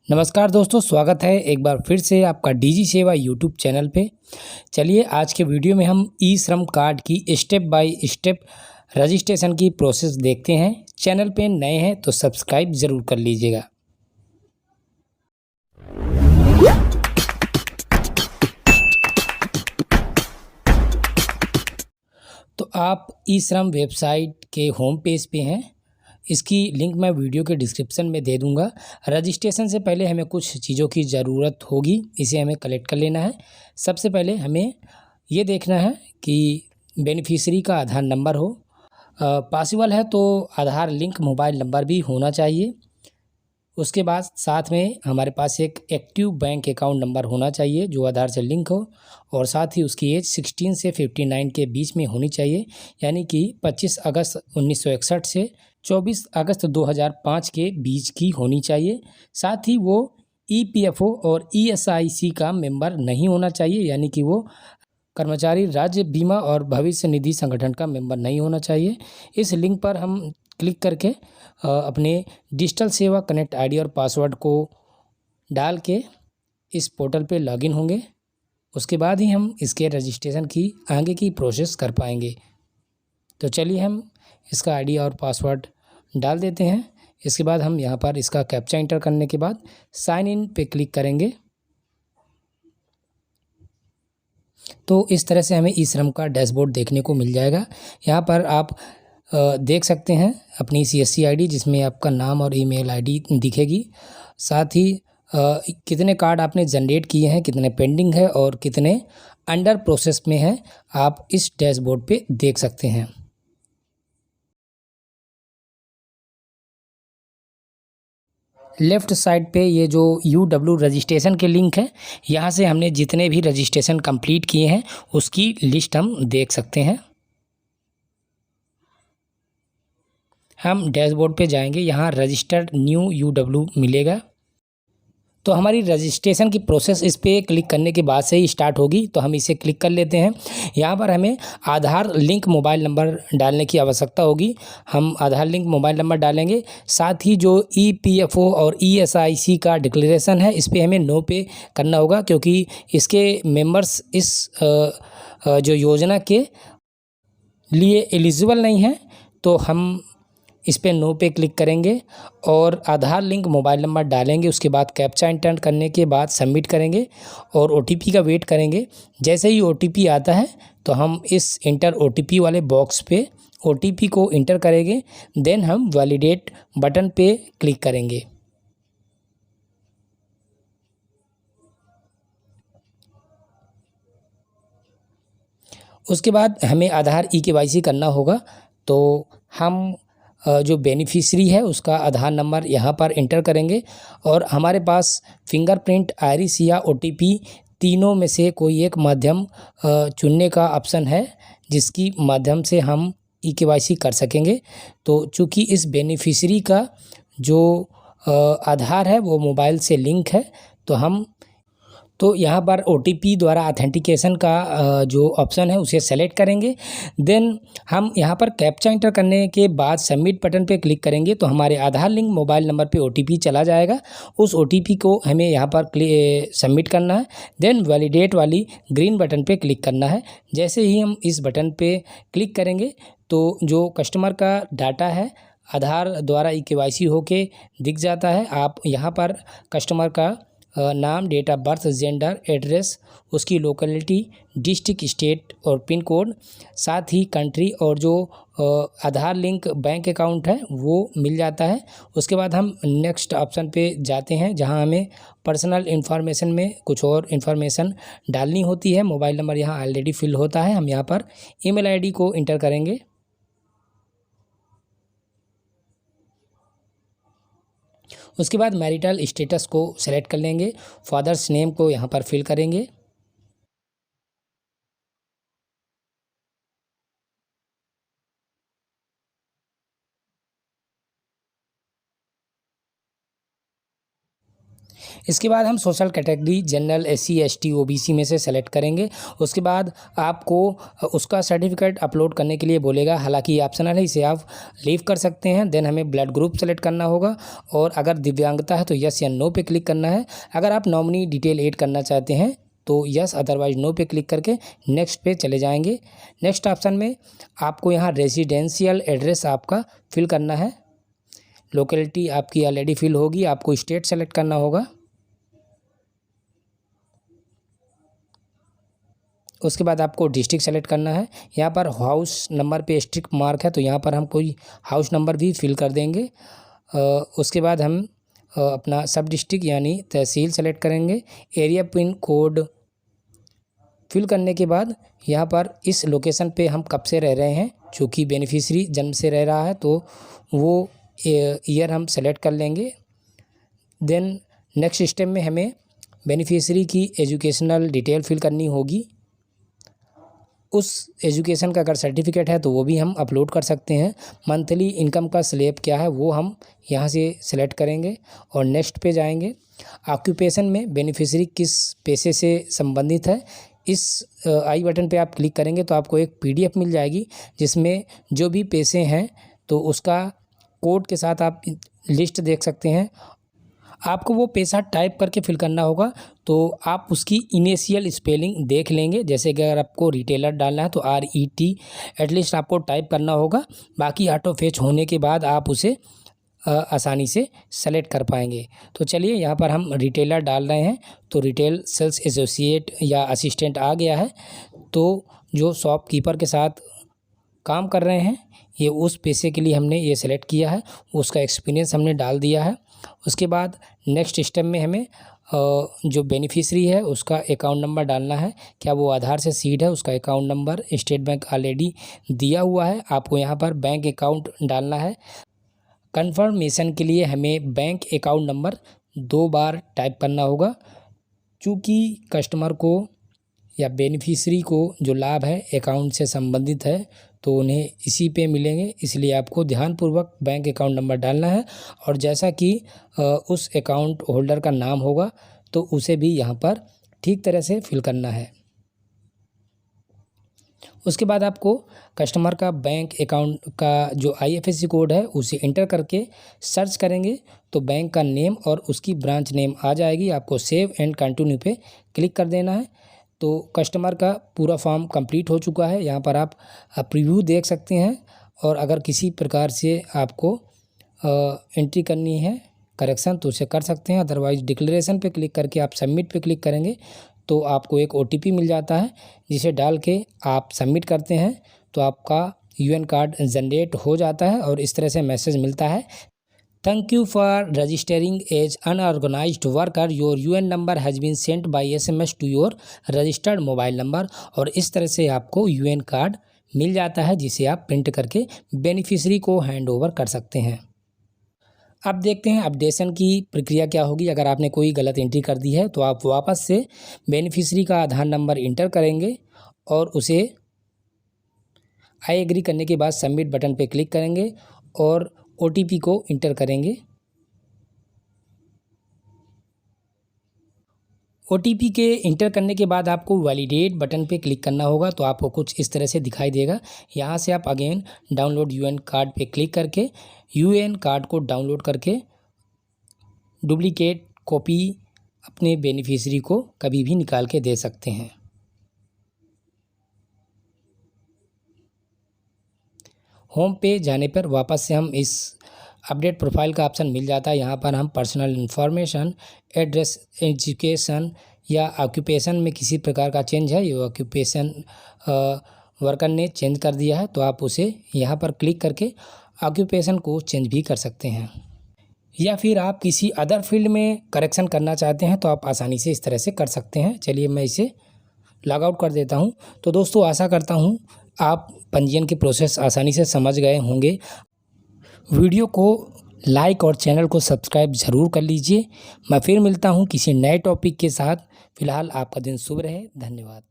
नमस्कार दोस्तों, स्वागत है एक बार फिर से आपका डीजी सेवा यूट्यूब चैनल पे। चलिए आज के वीडियो में हम ई श्रम कार्ड की स्टेप बाय स्टेप रजिस्ट्रेशन की प्रोसेस देखते हैं। चैनल पे नए हैं तो सब्सक्राइब ज़रूर कर लीजिएगा। तो आप ई श्रम वेबसाइट के होम पेज पे हैं। इसकी लिंक मैं वीडियो के डिस्क्रिप्शन में दे दूंगा। रजिस्ट्रेशन से पहले हमें कुछ चीज़ों की ज़रूरत होगी, इसे हमें कलेक्ट कर लेना है। सबसे पहले हमें ये देखना है कि बेनिफिशियरी का आधार नंबर हो। पॉसिबल है तो आधार लिंक मोबाइल नंबर भी होना चाहिए। उसके बाद साथ में हमारे पास एक एक्टिव बैंक अकाउंट नंबर होना चाहिए जो आधार से लिंक हो, और साथ ही उसकी एज 16 से 59 के बीच में होनी चाहिए, यानी कि 25 अगस्त 1961 से 24 अगस्त 2005 के बीच की होनी चाहिए। साथ ही वो ईपीएफओ और ईएसआईसी का मेंबर नहीं होना चाहिए, यानी कि वो कर्मचारी राज्य बीमा और भविष्य निधि संगठन का मेंबर नहीं होना चाहिए। इस लिंक पर हम क्लिक करके अपने डिजिटल सेवा कनेक्ट आईडी और पासवर्ड को डाल के इस पोर्टल पे लॉगिन होंगे। उसके बाद ही हम इसके रजिस्ट्रेशन की आगे की प्रोसेस कर पाएंगे। तो चलिए हम इसका आईडी और पासवर्ड डाल देते हैं। इसके बाद हम यहाँ पर इसका कैप्चा इंटर करने के बाद साइन इन पे क्लिक करेंगे। तो इस तरह से हमें ई श्रम का डैशबोर्ड देखने को मिल जाएगा। यहाँ पर आप देख सकते हैं अपनी सीएससी आईडी, जिसमें आपका नाम और ईमेल आईडी दिखेगी। साथ ही कितने कार्ड आपने जनरेट किए हैं, कितने पेंडिंग है और कितने अंडर प्रोसेस में हैं, आप इस डैशबोर्ड पे देख सकते हैं। लेफ़्ट साइड पे ये जो UW रजिस्ट्रेशन के लिंक है, यहाँ से हमने जितने भी रजिस्ट्रेशन कंप्लीट किए हैं उसकी लिस्ट हम देख सकते हैं। हम डैशबोर्ड पे जाएंगे, यहाँ रजिस्टर्ड न्यू UW मिलेगा। तो हमारी रजिस्ट्रेशन की प्रोसेस इस पे क्लिक करने के बाद से ही स्टार्ट होगी, तो हम इसे क्लिक कर लेते हैं। यहाँ पर हमें आधार लिंक मोबाइल नंबर डालने की आवश्यकता होगी। हम आधार लिंक मोबाइल नंबर डालेंगे। साथ ही जो ईपीएफओ और ईएसआईसी का डिक्लेरेशन है, इस पे हमें नो पे करना होगा, क्योंकि इसके मेंबर्स इस जो योजना के लिए एलिजिबल नहीं है। तो हम इस पे नो पे क्लिक करेंगे और आधार लिंक मोबाइल नंबर डालेंगे। उसके बाद कैप्चा इंटर करने के बाद सबमिट करेंगे और ओटीपी का वेट करेंगे। जैसे ही ओटीपी आता है तो हम इस इंटर ओटीपी वाले बॉक्स पे ओटीपी को इंटर करेंगे। देन हम वैलिडेट बटन पे क्लिक करेंगे। उसके बाद हमें आधार ई-केवाईसी करना होगा। तो हम जो बेनिफिशियरी है उसका आधार नंबर यहाँ पर इंटर करेंगे और हमारे पास फिंगरप्रिंट, आइरिस या ओटीपी तीनों में से कोई एक माध्यम चुनने का ऑप्शन है, जिसकी माध्यम से हम ई-केवाईसी कर सकेंगे। तो चूँकि इस बेनिफिशियरी का जो आधार है वो मोबाइल से लिंक है, तो यहाँ पर ओटीपी द्वारा ऑथेंटिकेशन का जो ऑप्शन है उसे सेलेक्ट करेंगे। देन हम यहाँ पर कैप्चा इंटर करने के बाद सबमिट बटन पे क्लिक करेंगे तो हमारे आधार लिंक मोबाइल नंबर पे ओटीपी चला जाएगा। उस ओटीपी को हमें यहाँ पर सबमिट करना है। देन वैलिडेट वाली ग्रीन बटन पे क्लिक करना है। जैसे ही हम इस बटन पे क्लिक करेंगे तो जो कस्टमर का डाटा है आधार द्वारा ई-केवाईसी होके दिख जाता है। आप यहाँ पर कस्टमर का नाम, date of birth, gender, address, उसकी लोकेलिटी, डिस्ट्रिक्ट, स्टेट और पिन कोड, साथ ही कंट्री और जो आधार लिंक बैंक अकाउंट है वो मिल जाता है। उसके बाद हम नेक्स्ट ऑप्शन पे जाते हैं, जहां हमें पर्सनल इन्फॉर्मेशन में कुछ और इन्फॉर्मेशन डालनी होती है। मोबाइल नंबर यहाँ ऑलरेडी फिल होता है। हम यहाँ पर ईमेल आईडी को इंटर करेंगे। उसके बाद मैरिटल स्टेटस को सेलेक्ट कर लेंगे। फादर्स नेम को यहाँ पर फिल करेंगे। इसके बाद हम social category general, SC ST OBC में से सेलेक्ट करेंगे। उसके बाद आपको उसका सर्टिफिकेट अपलोड करने के लिए बोलेगा, हालांकि ऑप्शनल है, इसे आप लीव कर सकते हैं। देन हमें ब्लड ग्रुप सेलेक्ट करना होगा और अगर दिव्यांगता है तो यस या नो पे क्लिक करना है। अगर आप नॉमिनी डिटेल ऐड करना चाहते हैं तो यस, अदरवाइज नो पे क्लिक करके नेक्स्ट पे चले जाएंगे। नेक्स्ट ऑप्शन में आपको यहाँ रेजिडेंशियल एड्रेस आपका फिल करना है। लोकेलिटी आपकी ऑलरेडी फिल होगी, आपको स्टेट सेलेक्ट करना होगा। उसके बाद आपको डिस्ट्रिक्ट सेलेक्ट करना है। यहाँ पर हाउस नंबर पे स्ट्रिक मार्क है तो यहाँ पर हम कोई हाउस नंबर भी फिल कर देंगे। उसके बाद हम अपना सब डिस्ट्रिक्ट यानी तहसील सेलेक्ट करेंगे। एरिया पिन कोड फिल करने के बाद यहाँ पर इस लोकेशन पे हम कब से रह रहे हैं, चूँकि बेनिफिशियरी जन्म से रह रहा है तो वो ईयर हम सेलेक्ट कर लेंगे। देन नेक्स्ट स्टेप में हमें बेनिफिशियरी की एजुकेशनल डिटेल फिल करनी होगी। उस एजुकेशन का अगर सर्टिफिकेट है तो वो भी हम अपलोड कर सकते हैं। मंथली इनकम का स्लैब क्या है वो हम यहाँ से सेलेक्ट करेंगे और नेक्स्ट पे जाएंगे। ऑक्यूपेशन में बेनिफिशियरी किस पेशे से संबंधित है, इस आई बटन पे आप क्लिक करेंगे तो आपको एक PDF मिल जाएगी जिसमें जो भी पेशे हैं तो उसका कोड के साथ आप लिस्ट देख सकते हैं। आपको वो पेशा टाइप करके फिल करना होगा तो आप उसकी इनिशियल स्पेलिंग देख लेंगे। जैसे कि अगर आपको रिटेलर डालना है तो RET एटलीस्ट आपको टाइप करना होगा। बाकी ऑटो फेच होने के बाद आप उसे आसानी से सेलेक्ट कर पाएंगे। तो चलिए यहाँ पर हम रिटेलर डाल रहे हैं तो रिटेल सेल्स एसोसिएट या असिस्टेंट आ गया है। तो जो शॉपकीपर के साथ काम कर रहे हैं ये उस पेशे के लिए हमने ये सेलेक्ट किया है, उसका एक्सपीरियंस हमने डाल दिया है। उसके बाद नेक्स्ट स्टेप में हमें जो बेनिफिशियरी है उसका अकाउंट नंबर डालना है। क्या वो आधार से सीड है, उसका account number state bank already दिया हुआ है, आपको यहाँ पर बैंक अकाउंट डालना है। कंफर्मेशन के लिए हमें बैंक अकाउंट नंबर 2 बार टाइप करना होगा। चूँकि कस्टमर को या बेनिफिशियरी को जो लाभ है अकाउंट से संबंधित है तो उन्हें इसी पे मिलेंगे, इसलिए आपको ध्यानपूर्वक बैंक अकाउंट नंबर डालना है। और जैसा कि उस अकाउंट होल्डर का नाम होगा तो उसे भी यहाँ पर ठीक तरह से फिल करना है। उसके बाद आपको कस्टमर का बैंक अकाउंट का जो IFSC कोड है उसे इंटर करके सर्च करेंगे तो बैंक का नेम और उसकी ब्रांच नेम आ जाएगी। आपको सेव एंड कंटिन्यू पे क्लिक कर देना है। तो कस्टमर का पूरा फॉर्म कंप्लीट हो चुका है। यहाँ पर आप प्रीव्यू देख सकते हैं और अगर किसी प्रकार से आपको एंट्री करनी है करेक्शन तो उसे कर सकते हैं, अदरवाइज डिक्लेरेशन पे क्लिक करके आप सबमिट पे क्लिक करेंगे तो आपको एक OTP मिल जाता है जिसे डाल के आप सबमिट करते हैं तो आपका UN कार्ड जनरेट हो जाता है और इस तरह से मैसेज मिलता है, thank you for registering as unorganised worker, your UN number has been sent by SMS to your registered mobile number. और इस तरह से आपको UN कार्ड मिल जाता है जिसे आप प्रिंट करके बेनिफिशियरी को हैंड ओवर कर सकते हैं। अब देखते हैं अपडेशन की प्रक्रिया क्या होगी। अगर आपने कोई गलत एंट्री कर दी है तो आप वापस से बेनिफिशियरी का आधार नंबर इंटर करेंगे और उसे आई एग्री करने के बाद सबमिट बटन पे क्लिक करेंगे और OTP को इंटर करेंगे। OTP के इंटर करने के बाद आपको वैलिडेट बटन पे क्लिक करना होगा तो आपको कुछ इस तरह से दिखाई देगा। यहाँ से आप अगेन डाउनलोड UN कार्ड पे क्लिक करके UN कार्ड को डाउनलोड करके डुप्लीकेट कॉपी अपने बेनिफिशियरी को कभी भी निकाल के दे सकते हैं। होम पे जाने पर वापस से हम इस अपडेट प्रोफाइल का ऑप्शन मिल जाता है। यहाँ पर हम पर्सनल इन्फॉर्मेशन, एड्रेस, एजुकेशन या ऑक्यूपेशन में किसी प्रकार का चेंज है, ये ऑक्यूपेशन वर्कर ने चेंज कर दिया है तो आप उसे यहाँ पर क्लिक करके ऑक्यूपेशन को चेंज भी कर सकते हैं। या फिर आप किसी अदर फील्ड में करेक्शन करना चाहते हैं तो आप आसानी से इस तरह से कर सकते हैं। चलिए मैं इसे लॉग आउट कर देता हूं। तो दोस्तों आशा करता हूं आप पंजीयन की प्रोसेस आसानी से समझ गए होंगे। वीडियो को लाइक और चैनल को सब्सक्राइब ज़रूर कर लीजिए। मैं फिर मिलता हूं किसी नए टॉपिक के साथ। फ़िलहाल आपका दिन शुभ रहे। धन्यवाद।